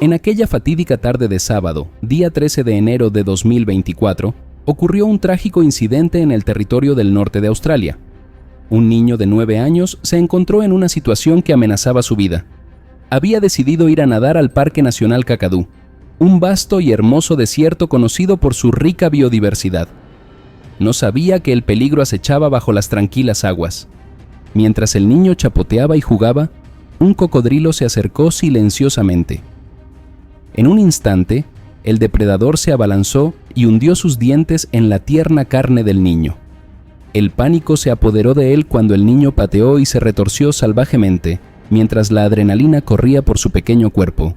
En aquella fatídica tarde de sábado, día 13 de enero de 2024, ocurrió un trágico incidente en el territorio del norte de Australia. Un niño de 9 años se encontró en una situación que amenazaba su vida. Había decidido ir a nadar al Parque Nacional Kakadu, un vasto y hermoso desierto conocido por su rica biodiversidad. No sabía que el peligro acechaba bajo las tranquilas aguas. Mientras el niño chapoteaba y jugaba, un cocodrilo se acercó silenciosamente. En un instante, el depredador se abalanzó y hundió sus dientes en la tierna carne del niño. El pánico se apoderó de él cuando el niño pateó y se retorció salvajemente, mientras la adrenalina corría por su pequeño cuerpo.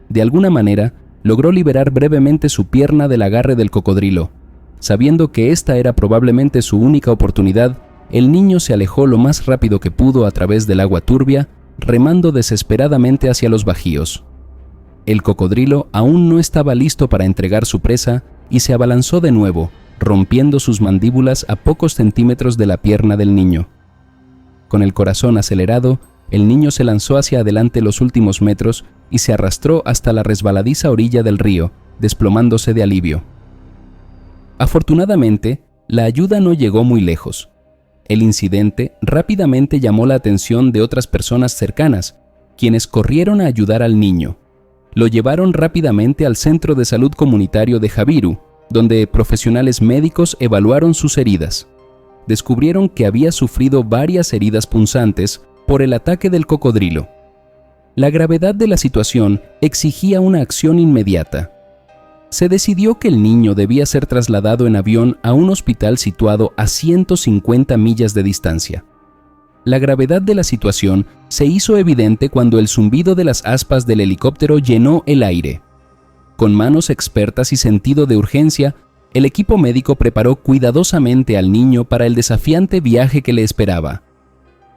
De alguna manera, logró liberar brevemente su pierna del agarre del cocodrilo. Sabiendo que esta era probablemente su única oportunidad, el niño se alejó lo más rápido que pudo a través del agua turbia, remando desesperadamente hacia los bajíos. El cocodrilo aún no estaba listo para entregar su presa y se abalanzó de nuevo, rompiendo sus mandíbulas a pocos centímetros de la pierna del niño. Con el corazón acelerado, el niño se lanzó hacia adelante los últimos metros y se arrastró hasta la resbaladiza orilla del río, desplomándose de alivio. Afortunadamente, la ayuda no llegó muy lejos. El incidente rápidamente llamó la atención de otras personas cercanas, quienes corrieron a ayudar al niño. Lo llevaron rápidamente al centro de salud comunitario de Jabiru, donde profesionales médicos evaluaron sus heridas. Descubrieron que había sufrido varias heridas punzantes por el ataque del cocodrilo. La gravedad de la situación exigía una acción inmediata. Se decidió que el niño debía ser trasladado en avión a un hospital situado a 150 millas de distancia. La gravedad de la situación se hizo evidente cuando el zumbido de las aspas del helicóptero llenó el aire. Con manos expertas y sentido de urgencia, el equipo médico preparó cuidadosamente al niño para el desafiante viaje que le esperaba.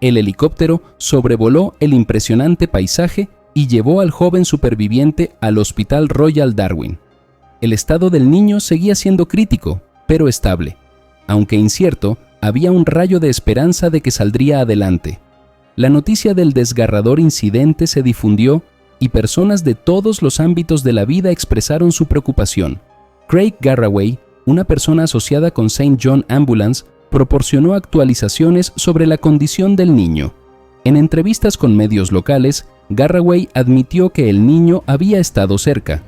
El helicóptero sobrevoló el impresionante paisaje y llevó al joven superviviente al Hospital Royal Darwin. El estado del niño seguía siendo crítico, pero estable. Aunque incierto, había un rayo de esperanza de que saldría adelante. La noticia del desgarrador incidente se difundió y personas de todos los ámbitos de la vida expresaron su preocupación. Craig Garraway, una persona asociada con St. John Ambulance, proporcionó actualizaciones sobre la condición del niño. En entrevistas con medios locales, Garraway admitió que el niño había estado cerca.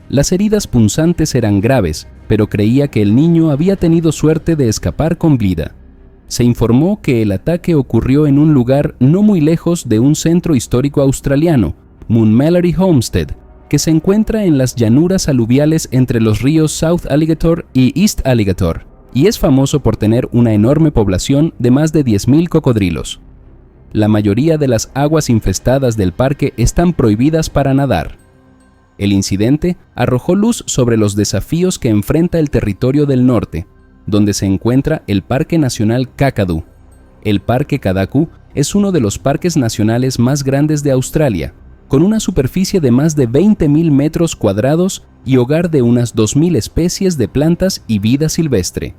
Las heridas punzantes eran graves, pero creía que el niño había tenido suerte de escapar con vida. Se informó que el ataque ocurrió en un lugar no muy lejos de un centro histórico australiano, Moonmallory Homestead, que se encuentra en las llanuras aluviales entre los ríos South Alligator y East Alligator, y es famoso por tener una enorme población de más de 10.000 cocodrilos. La mayoría de las aguas infestadas del parque están prohibidas para nadar. El incidente arrojó luz sobre los desafíos que enfrenta el territorio del norte, donde se encuentra el Parque Nacional Kakadu. El Parque Kadaku es uno de los parques nacionales más grandes de Australia, con una superficie de más de 20.000 metros cuadrados y hogar de unas 2.000 especies de plantas y vida silvestre.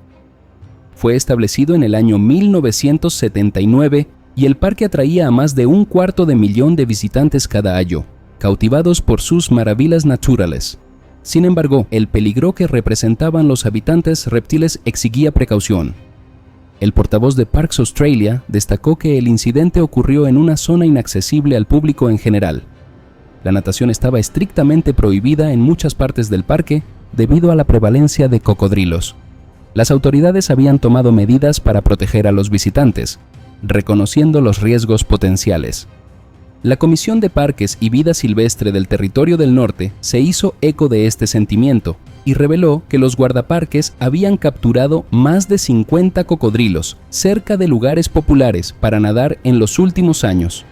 Fue establecido en el año 1979 y el parque atraía a más de 250.000 de visitantes cada año, cautivados por sus maravillas naturales. Sin embargo, el peligro que representaban los habitantes reptiles exigía precaución. El portavoz de Parks Australia destacó que el incidente ocurrió en una zona inaccesible al público en general. La natación estaba estrictamente prohibida en muchas partes del parque debido a la prevalencia de cocodrilos. Las autoridades habían tomado medidas para proteger a los visitantes, reconociendo los riesgos potenciales. La Comisión de Parques y Vida Silvestre del Territorio del Norte se hizo eco de este sentimiento y reveló que los guardaparques habían capturado más de 50 cocodrilos cerca de lugares populares para nadar en los últimos años.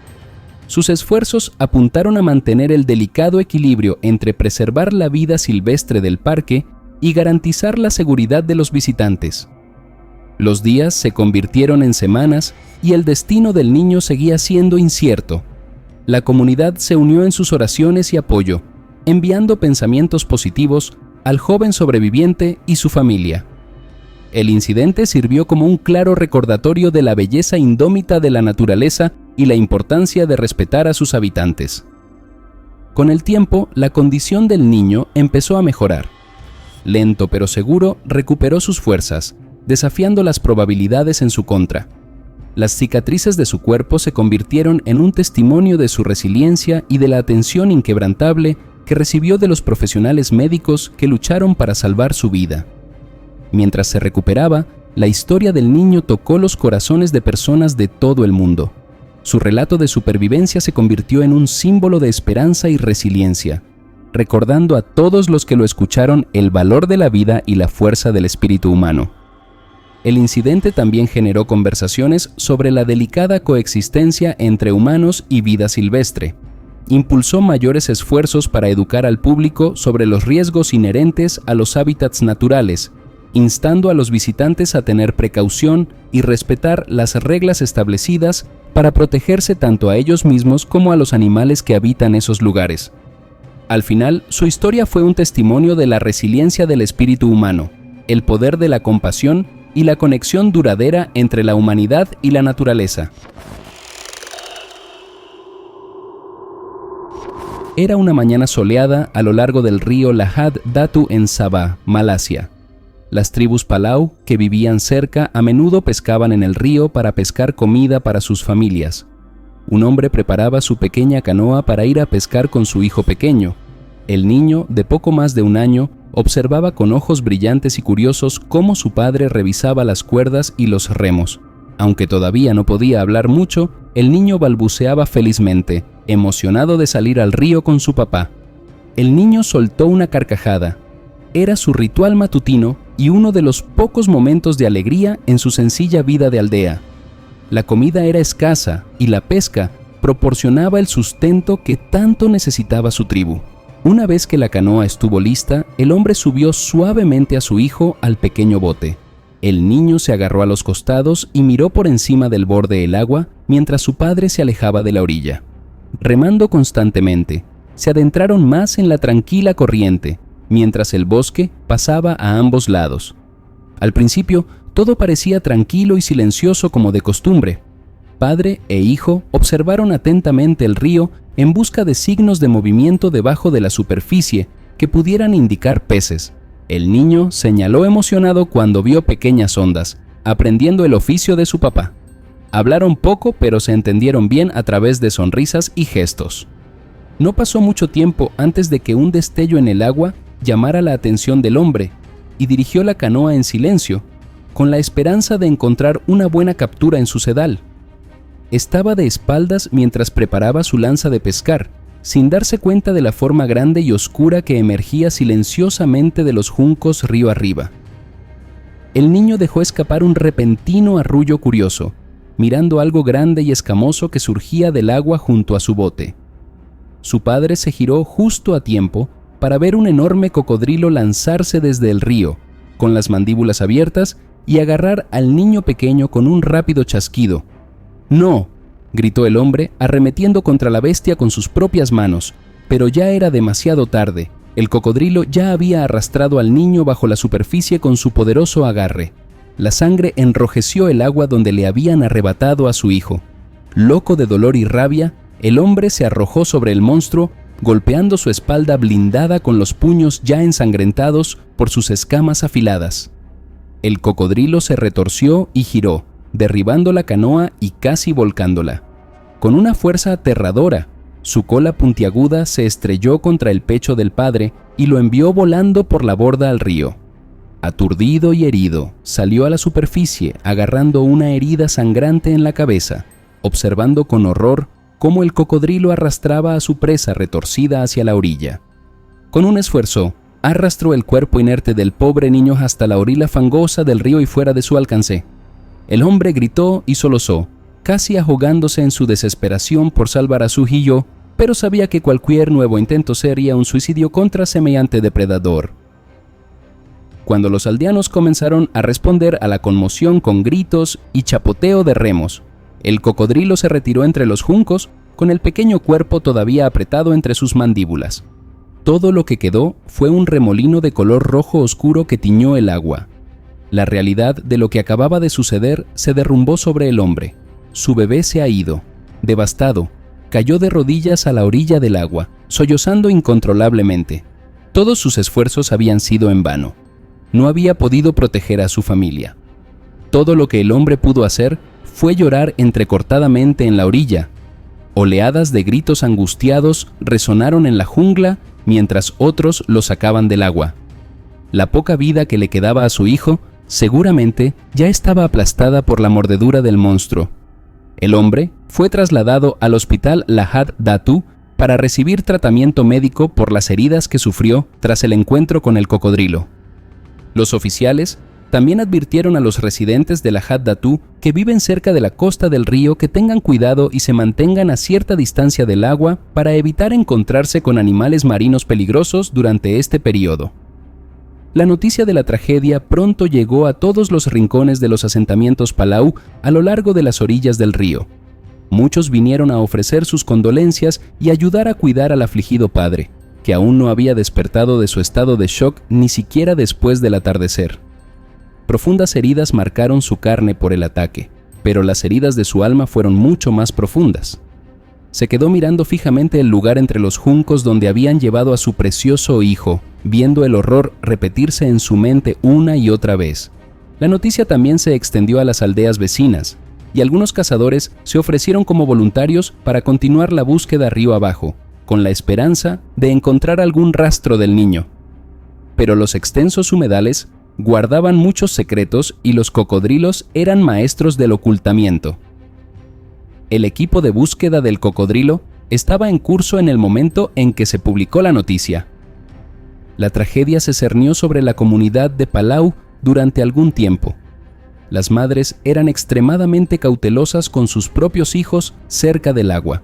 Sus esfuerzos apuntaron a mantener el delicado equilibrio entre preservar la vida silvestre del parque y garantizar la seguridad de los visitantes. Los días se convirtieron en semanas y el destino del niño seguía siendo incierto. La comunidad se unió en sus oraciones y apoyo, enviando pensamientos positivos al joven sobreviviente y su familia. El incidente sirvió como un claro recordatorio de la belleza indómita de la naturaleza y la importancia de respetar a sus habitantes. Con el tiempo, la condición del niño empezó a mejorar. Lento pero seguro, recuperó sus fuerzas, desafiando las probabilidades en su contra. Las cicatrices de su cuerpo se convirtieron en un testimonio de su resiliencia y de la atención inquebrantable que recibió de los profesionales médicos que lucharon para salvar su vida. Mientras se recuperaba, la historia del niño tocó los corazones de personas de todo el mundo. Su relato de supervivencia se convirtió en un símbolo de esperanza y resiliencia, recordando a todos los que lo escucharon el valor de la vida y la fuerza del espíritu humano. El incidente también generó conversaciones sobre la delicada coexistencia entre humanos y vida silvestre. Impulsó mayores esfuerzos para educar al público sobre los riesgos inherentes a los hábitats naturales, instando a los visitantes a tener precaución y respetar las reglas establecidas para protegerse tanto a ellos mismos como a los animales que habitan esos lugares. Al final, su historia fue un testimonio de la resiliencia del espíritu humano, el poder de la compasión y la conexión duradera entre la humanidad y la naturaleza. Era una mañana soleada a lo largo del río Lahad Datu en Sabah, Malasia. Las tribus Palau que vivían cerca a menudo pescaban en el río para pescar comida para sus familias. Un hombre preparaba su pequeña canoa para ir a pescar con su hijo pequeño. El niño, de poco más de 1 año, observaba con ojos brillantes y curiosos cómo su padre revisaba las cuerdas y los remos. Aunque todavía no podía hablar mucho, el niño balbuceaba felizmente, emocionado de salir al río con su papá. El niño soltó una carcajada. Era su ritual matutino y uno de los pocos momentos de alegría en su sencilla vida de aldea. La comida era escasa y la pesca proporcionaba el sustento que tanto necesitaba su tribu. Una vez que la canoa estuvo lista, el hombre subió suavemente a su hijo al pequeño bote. El niño se agarró a los costados y miró por encima del borde del agua mientras su padre se alejaba de la orilla. Remando constantemente, se adentraron más en la tranquila corriente, mientras el bosque pasaba a ambos lados. Al principio, todo parecía tranquilo y silencioso como de costumbre. Padre e hijo observaron atentamente el río en busca de signos de movimiento debajo de la superficie que pudieran indicar peces. El niño señaló emocionado cuando vio pequeñas ondas, aprendiendo el oficio de su papá. Hablaron poco, pero se entendieron bien a través de sonrisas y gestos. No pasó mucho tiempo antes de que un destello en el agua llamara la atención del hombre y dirigió la canoa en silencio, con la esperanza de encontrar una buena captura en su sedal. Estaba de espaldas mientras preparaba su lanza de pescar, sin darse cuenta de la forma grande y oscura que emergía silenciosamente de los juncos río arriba. El niño dejó escapar un repentino arrullo curioso, mirando algo grande y escamoso que surgía del agua junto a su bote. Su padre se giró justo a tiempo para ver un enorme cocodrilo lanzarse desde el río, con las mandíbulas abiertas, y agarrar al niño pequeño con un rápido chasquido. ¡No!, gritó el hombre, arremetiendo contra la bestia con sus propias manos, pero ya era demasiado tarde. El cocodrilo ya había arrastrado al niño bajo la superficie con su poderoso agarre. La sangre enrojeció el agua donde le habían arrebatado a su hijo. Loco de dolor y rabia, el hombre se arrojó sobre el monstruo, golpeando su espalda blindada con los puños ya ensangrentados por sus escamas afiladas. El cocodrilo se retorció y giró, derribando la canoa y casi volcándola. Con una fuerza aterradora, su cola puntiaguda se estrelló contra el pecho del padre y lo envió volando por la borda al río. Aturdido y herido, salió a la superficie agarrando una herida sangrante en la cabeza, observando con horror cómo el cocodrilo arrastraba a su presa retorcida hacia la orilla. Con un esfuerzo, arrastró el cuerpo inerte del pobre niño hasta la orilla fangosa del río y fuera de su alcance. El hombre gritó y solozó, casi ahogándose en su desesperación por salvar a su hijo, pero sabía que cualquier nuevo intento sería un suicidio contra semejante depredador. Cuando los aldeanos comenzaron a responder a la conmoción con gritos y chapoteo de remos, el cocodrilo se retiró entre los juncos, con el pequeño cuerpo todavía apretado entre sus mandíbulas. Todo lo que quedó fue un remolino de color rojo oscuro que tiñó el agua. La realidad de lo que acababa de suceder se derrumbó sobre el hombre. Su bebé se ha ido. Devastado, cayó de rodillas a la orilla del agua, sollozando incontrolablemente. Todos sus esfuerzos habían sido en vano. No había podido proteger a su familia. Todo lo que el hombre pudo hacer fue llorar entrecortadamente en la orilla. Oleadas de gritos angustiados resonaron en la jungla mientras otros lo sacaban del agua. La poca vida que le quedaba a su hijo seguramente ya estaba aplastada por la mordedura del monstruo. El hombre fue trasladado al hospital Lahad Datu para recibir tratamiento médico por las heridas que sufrió tras el encuentro con el cocodrilo. Los oficiales también advirtieron a los residentes de Lahad Datu que viven cerca de la costa del río que tengan cuidado y se mantengan a cierta distancia del agua para evitar encontrarse con animales marinos peligrosos durante este periodo. La noticia de la tragedia pronto llegó a todos los rincones de los asentamientos Palau a lo largo de las orillas del río. Muchos vinieron a ofrecer sus condolencias y ayudar a cuidar al afligido padre, que aún no había despertado de su estado de shock ni siquiera después del atardecer. Profundas heridas marcaron su carne por el ataque, pero las heridas de su alma fueron mucho más profundas. Se quedó mirando fijamente el lugar entre los juncos donde habían llevado a su precioso hijo, viendo el horror repetirse en su mente una y otra vez. La noticia también se extendió a las aldeas vecinas, y algunos cazadores se ofrecieron como voluntarios para continuar la búsqueda río abajo, con la esperanza de encontrar algún rastro del niño. Pero los extensos humedales guardaban muchos secretos y los cocodrilos eran maestros del ocultamiento. El equipo de búsqueda del cocodrilo estaba en curso en el momento en que se publicó la noticia. La tragedia se cernió sobre la comunidad de Palau durante algún tiempo. Las madres eran extremadamente cautelosas con sus propios hijos cerca del agua.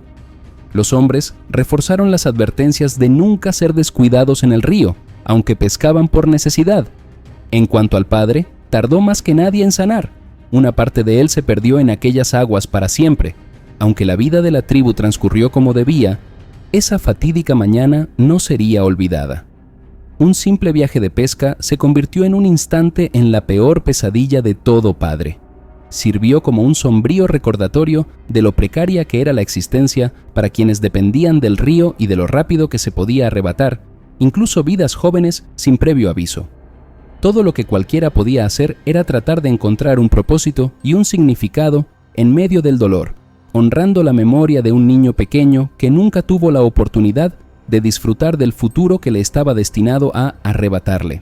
Los hombres reforzaron las advertencias de nunca ser descuidados en el río, aunque pescaban por necesidad. En cuanto al padre, tardó más que nadie en sanar. Una parte de él se perdió en aquellas aguas para siempre. Aunque la vida de la tribu transcurrió como debía, esa fatídica mañana no sería olvidada. Un simple viaje de pesca se convirtió en un instante en la peor pesadilla de todo padre. Sirvió como un sombrío recordatorio de lo precaria que era la existencia para quienes dependían del río y de lo rápido que se podía arrebatar, incluso vidas jóvenes sin previo aviso. Todo lo que cualquiera podía hacer era tratar de encontrar un propósito y un significado en medio del dolor, honrando la memoria de un niño pequeño que nunca tuvo la oportunidad de disfrutar del futuro que le estaba destinado a arrebatarle.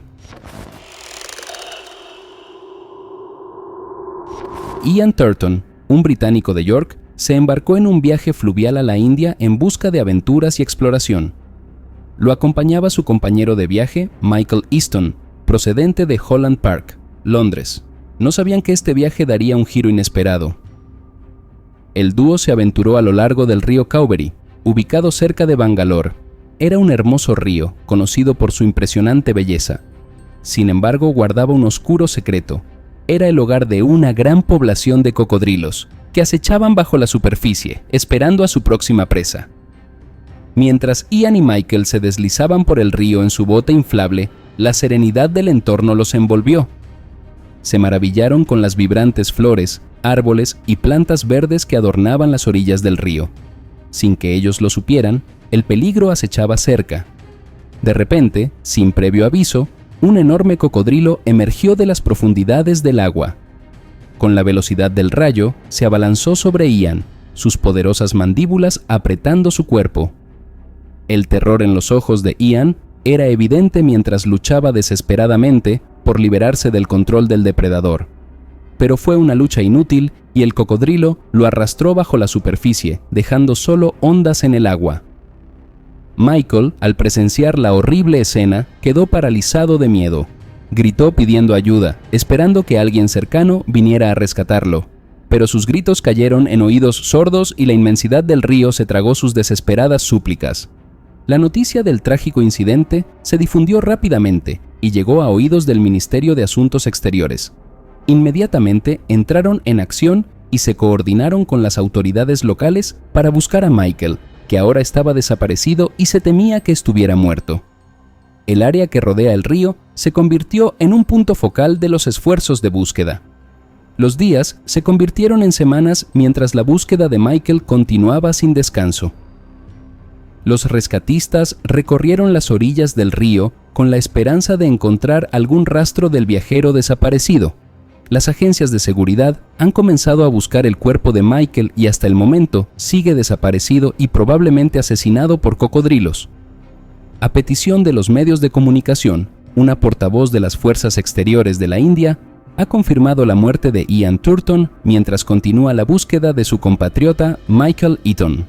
Ian Turton, un británico de York, se embarcó en un viaje fluvial a la India en busca de aventuras y exploración. Lo acompañaba su compañero de viaje, Michael Easton, procedente de Holland Park, Londres. No sabían que este viaje daría un giro inesperado. El dúo se aventuró a lo largo del río Cauvery, ubicado cerca de Bangalore. Era un hermoso río, conocido por su impresionante belleza. Sin embargo, guardaba un oscuro secreto. Era el hogar de una gran población de cocodrilos, que acechaban bajo la superficie, esperando a su próxima presa. Mientras Ian y Michael se deslizaban por el río en su bote inflable, la serenidad del entorno los envolvió. Se maravillaron con las vibrantes flores, árboles y plantas verdes que adornaban las orillas del río. Sin que ellos lo supieran, el peligro acechaba cerca. De repente, sin previo aviso, un enorme cocodrilo emergió de las profundidades del agua. Con la velocidad del rayo, se abalanzó sobre Ian, sus poderosas mandíbulas apretando su cuerpo. El terror en los ojos de Ian era evidente mientras luchaba desesperadamente por liberarse del control del depredador. Pero fue una lucha inútil y el cocodrilo lo arrastró bajo la superficie, dejando solo ondas en el agua. Michael, al presenciar la horrible escena, quedó paralizado de miedo. Gritó pidiendo ayuda, esperando que alguien cercano viniera a rescatarlo. Pero sus gritos cayeron en oídos sordos y la inmensidad del río se tragó sus desesperadas súplicas. La noticia del trágico incidente se difundió rápidamente y llegó a oídos del Ministerio de Asuntos Exteriores. Inmediatamente entraron en acción y se coordinaron con las autoridades locales para buscar a Michael, que ahora estaba desaparecido y se temía que estuviera muerto. El área que rodea el río se convirtió en un punto focal de los esfuerzos de búsqueda. Los días se convirtieron en semanas mientras la búsqueda de Michael continuaba sin descanso. Los rescatistas recorrieron las orillas del río con la esperanza de encontrar algún rastro del viajero desaparecido. Las agencias de seguridad han comenzado a buscar el cuerpo de Michael y hasta el momento sigue desaparecido y probablemente asesinado por cocodrilos. A petición de los medios de comunicación, una portavoz de las Fuerzas Exteriores de la India ha confirmado la muerte de Ian Turton mientras continúa la búsqueda de su compatriota Michael Eaton.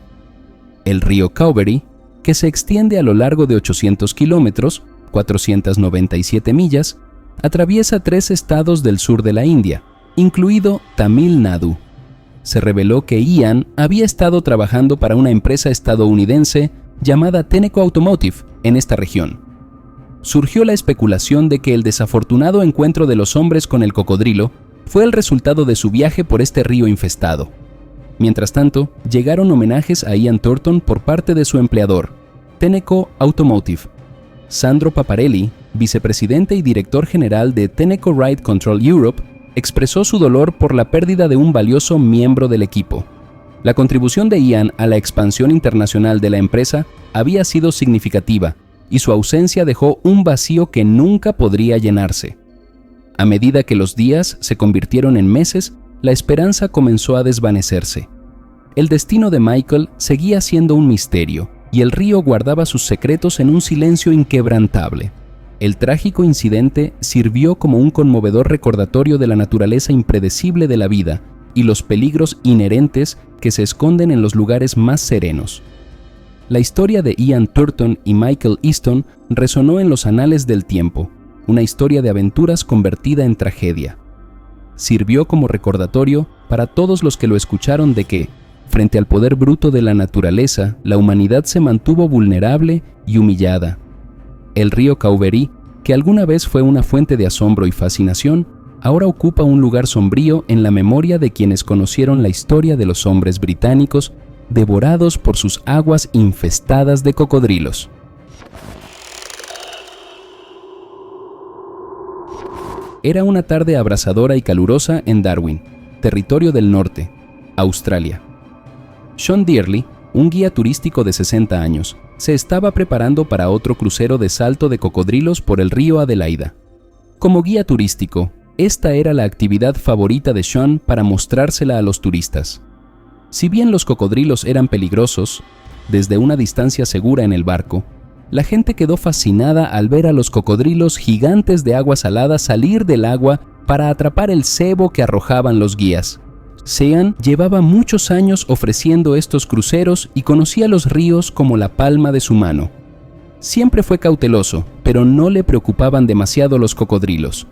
El río Cauvery, que se extiende a lo largo de 800 kilómetros, 497 millas, atraviesa 3 estados del sur de la India, incluido Tamil Nadu. Se reveló que Ian había estado trabajando para una empresa estadounidense llamada Tenneco Automotive en esta región. Surgió la especulación de que el desafortunado encuentro de los hombres con el cocodrilo fue el resultado de su viaje por este río infestado. Mientras tanto, llegaron homenajes a Ian Turton por parte de su empleador, Tenneco Automotive. Sandro Paparelli, vicepresidente y director general de Tenneco Ride Control Europe, expresó su dolor por la pérdida de un valioso miembro del equipo. La contribución de Ian a la expansión internacional de la empresa había sido significativa, y su ausencia dejó un vacío que nunca podría llenarse. A medida que los días se convirtieron en meses, la esperanza comenzó a desvanecerse. El destino de Michael seguía siendo un misterio, y el río guardaba sus secretos en un silencio inquebrantable. El trágico incidente sirvió como un conmovedor recordatorio de la naturaleza impredecible de la vida y los peligros inherentes que se esconden en los lugares más serenos. La historia de Ian Turton y Michael Easton resonó en los anales del tiempo, una historia de aventuras convertida en tragedia. Sirvió como recordatorio para todos los que lo escucharon de que, frente al poder bruto de la naturaleza, la humanidad se mantuvo vulnerable y humillada. El río Cauvery, que alguna vez fue una fuente de asombro y fascinación, ahora ocupa un lugar sombrío en la memoria de quienes conocieron la historia de los hombres británicos devorados por sus aguas infestadas de cocodrilos. Era una tarde abrasadora y calurosa en Darwin, Territorio del Norte, Australia. Sean Dearly, un guía turístico de 60 años, se estaba preparando para otro crucero de salto de cocodrilos por el río Adelaida. Como guía turístico, esta era la actividad favorita de Sean para mostrársela a los turistas. Si bien los cocodrilos eran peligrosos, desde una distancia segura en el barco, la gente quedó fascinada al ver a los cocodrilos gigantes de agua salada salir del agua para atrapar el cebo que arrojaban los guías. Sean llevaba muchos años ofreciendo estos cruceros y conocía los ríos como la palma de su mano. Siempre fue cauteloso, pero no le preocupaban demasiado los cocodrilos.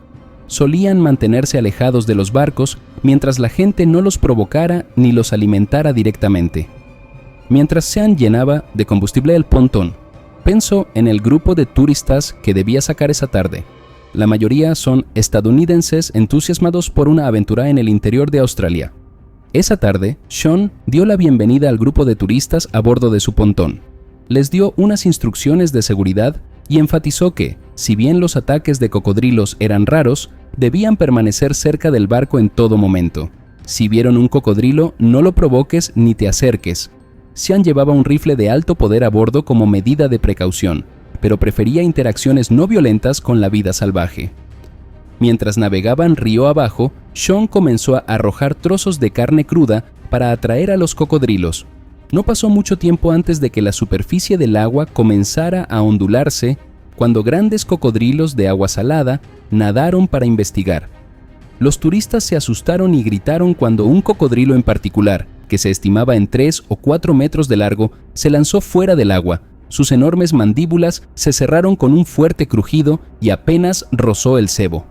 Solían mantenerse alejados de los barcos mientras la gente no los provocara ni los alimentara directamente. Mientras Sean llenaba de combustible el pontón, pensó en el grupo de turistas que debía sacar esa tarde. La mayoría son estadounidenses entusiasmados por una aventura en el interior de Australia. Esa tarde, Sean dio la bienvenida al grupo de turistas a bordo de su pontón. Les dio unas instrucciones de seguridad y enfatizó que, si bien los ataques de cocodrilos eran raros, debían permanecer cerca del barco en todo momento. Si vieron un cocodrilo, no lo provoques ni te acerques. Sean llevaba un rifle de alto poder a bordo como medida de precaución, pero prefería interacciones no violentas con la vida salvaje. Mientras navegaban río abajo, Sean comenzó a arrojar trozos de carne cruda para atraer a los cocodrilos. No pasó mucho tiempo antes de que la superficie del agua comenzara a ondularse cuando grandes cocodrilos de agua salada nadaron para investigar. Los turistas se asustaron y gritaron cuando un cocodrilo en particular, que se estimaba en 3 o 4 metros de largo, se lanzó fuera del agua. Sus enormes mandíbulas se cerraron con un fuerte crujido y apenas rozó el cebo.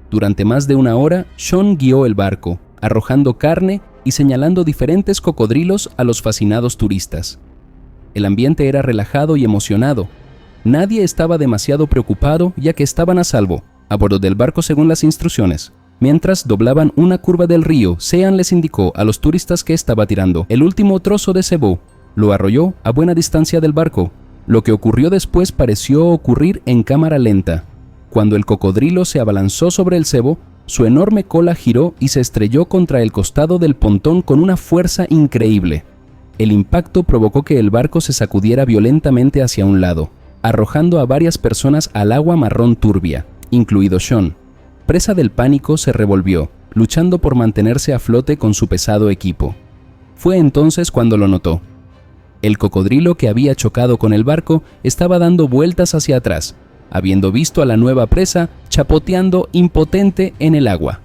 Durante más de una hora, Sean guió el barco, arrojando carne y señalando diferentes cocodrilos a los fascinados turistas. El ambiente era relajado y emocionado. Nadie estaba demasiado preocupado ya que estaban a salvo, a bordo del barco según las instrucciones. Mientras doblaban una curva del río, Sean les indicó a los turistas que estaba tirando el último trozo de cebo. Lo arrolló a buena distancia del barco. Lo que ocurrió después pareció ocurrir en cámara lenta. Cuando el cocodrilo se abalanzó sobre el cebo, su enorme cola giró y se estrelló contra el costado del pontón con una fuerza increíble. El impacto provocó que el barco se sacudiera violentamente hacia un lado, arrojando a varias personas al agua marrón turbia, incluido Sean. Presa del pánico, se revolvió, luchando por mantenerse a flote con su pesado equipo. Fue entonces cuando lo notó. El cocodrilo que había chocado con el barco estaba dando vueltas hacia atrás, habiendo visto a la nueva presa chapoteando impotente en el agua.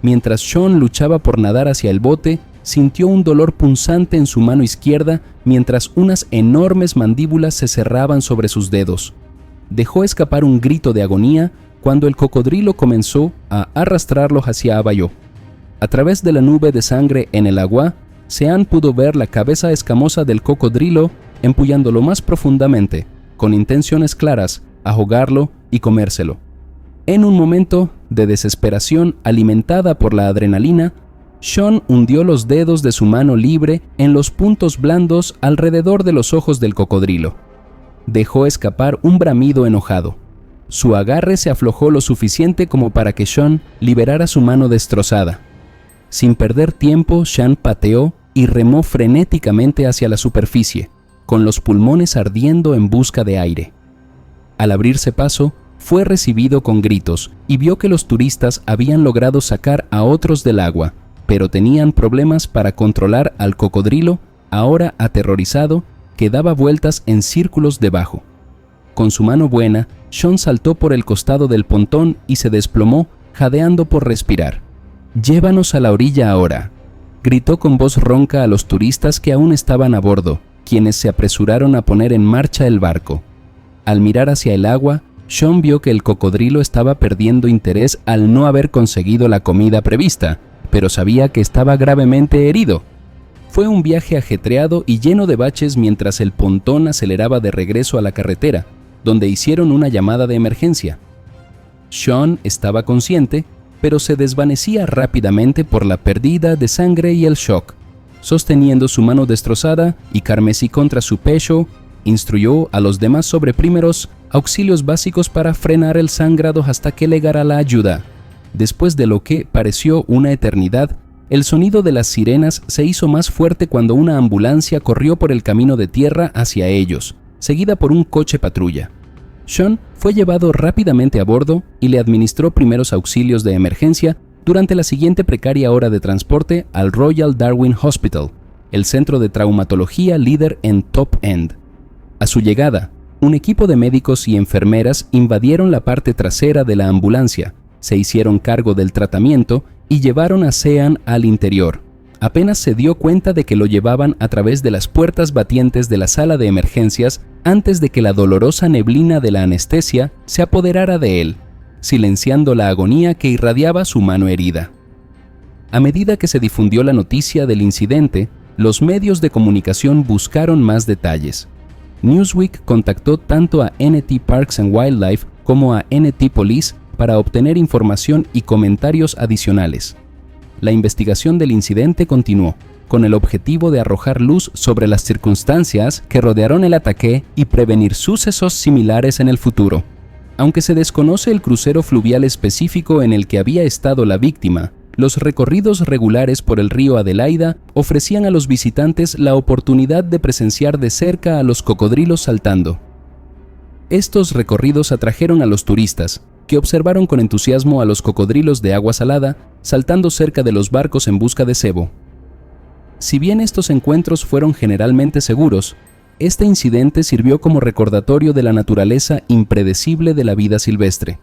Mientras Sean luchaba por nadar hacia el bote, sintió un dolor punzante en su mano izquierda mientras unas enormes mandíbulas se cerraban sobre sus dedos. Dejó escapar un grito de agonía cuando el cocodrilo comenzó a arrastrarlo hacia Abajo. A través de la nube de sangre en el agua, Sean pudo ver la cabeza escamosa del cocodrilo empullándolo más profundamente, con intenciones claras, ahogarlo y comérselo. En un momento de desesperación alimentada por la adrenalina, Sean hundió los dedos de su mano libre en los puntos blandos alrededor de los ojos del cocodrilo. Dejó escapar un bramido enojado. Su agarre se aflojó lo suficiente como para que Sean liberara su mano destrozada. Sin perder tiempo, Sean pateó y remó frenéticamente hacia la superficie, con los pulmones ardiendo en busca de aire. Al abrirse paso, fue recibido con gritos y vio que los turistas habían logrado sacar a otros del agua, pero tenían problemas para controlar al cocodrilo, ahora aterrorizado, que daba vueltas en círculos debajo. Con su mano buena, Sean saltó por el costado del pontón y se desplomó, jadeando por respirar. «Llévanos a la orilla ahora», gritó con voz ronca a los turistas que aún estaban a bordo, quienes se apresuraron a poner en marcha el barco. Al mirar hacia el agua, Sean vio que el cocodrilo estaba perdiendo interés al no haber conseguido la comida prevista, pero sabía que estaba gravemente herido. Fue un viaje ajetreado y lleno de baches mientras el pontón aceleraba de regreso a la carretera, donde hicieron una llamada de emergencia. Sean estaba consciente, pero se desvanecía rápidamente por la pérdida de sangre y el shock. Sosteniendo su mano destrozada y carmesí contra su pecho, instruyó a los demás sobre primeros auxilios básicos para frenar el sangrado hasta que llegara la ayuda. Después de lo que pareció una eternidad, el sonido de las sirenas se hizo más fuerte cuando una ambulancia corrió por el camino de tierra hacia ellos, seguida por un coche patrulla. Sean fue llevado rápidamente a bordo y le administró primeros auxilios de emergencia durante la siguiente precaria hora de transporte al Royal Darwin Hospital, el centro de traumatología líder en Top End. A su llegada, un equipo de médicos y enfermeras invadieron la parte trasera de la ambulancia, se hicieron cargo del tratamiento y llevaron a Sean al interior. Apenas se dio cuenta de que lo llevaban a través de las puertas batientes de la sala de emergencias antes de que la dolorosa neblina de la anestesia se apoderara de él, silenciando la agonía que irradiaba su mano herida. A medida que se difundió la noticia del incidente, los medios de comunicación buscaron más detalles. Newsweek contactó tanto a NT Parks and Wildlife como a NT Police para obtener información y comentarios adicionales. La investigación del incidente continuó, con el objetivo de arrojar luz sobre las circunstancias que rodearon el ataque y prevenir sucesos similares en el futuro. Aunque se desconoce el crucero fluvial específico en el que había estado la víctima, los recorridos regulares por el río Adelaida ofrecían a los visitantes la oportunidad de presenciar de cerca a los cocodrilos saltando. Estos recorridos atrajeron a los turistas, que observaron con entusiasmo a los cocodrilos de agua salada saltando cerca de los barcos en busca de cebo. Si bien estos encuentros fueron generalmente seguros, este incidente sirvió como recordatorio de la naturaleza impredecible de la vida silvestre.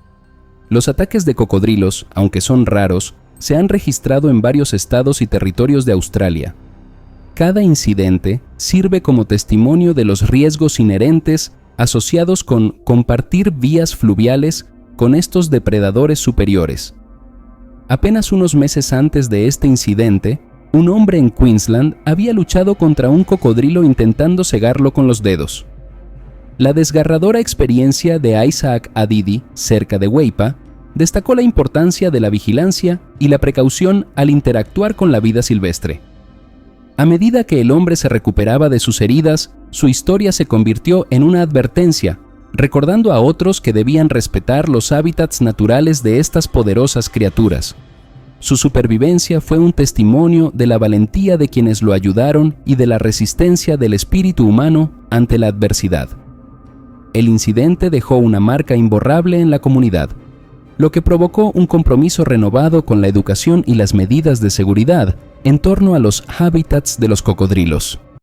Los ataques de cocodrilos, aunque son raros, se han registrado en varios estados y territorios de Australia. Cada incidente sirve como testimonio de los riesgos inherentes asociados con compartir vías fluviales con estos depredadores superiores. Apenas unos meses antes de este incidente, un hombre en Queensland había luchado contra un cocodrilo intentando cegarlo con los dedos. La desgarradora experiencia de Isaac Adidi, cerca de Weipa, destacó la importancia de la vigilancia y la precaución al interactuar con la vida silvestre. A medida que el hombre se recuperaba de sus heridas, su historia se convirtió en una advertencia, recordando a otros que debían respetar los hábitats naturales de estas poderosas criaturas. Su supervivencia fue un testimonio de la valentía de quienes lo ayudaron y de la resistencia del espíritu humano ante la adversidad. El incidente dejó una marca imborrable en la comunidad, lo que provocó un compromiso renovado con la educación y las medidas de seguridad en torno a los hábitats de los cocodrilos.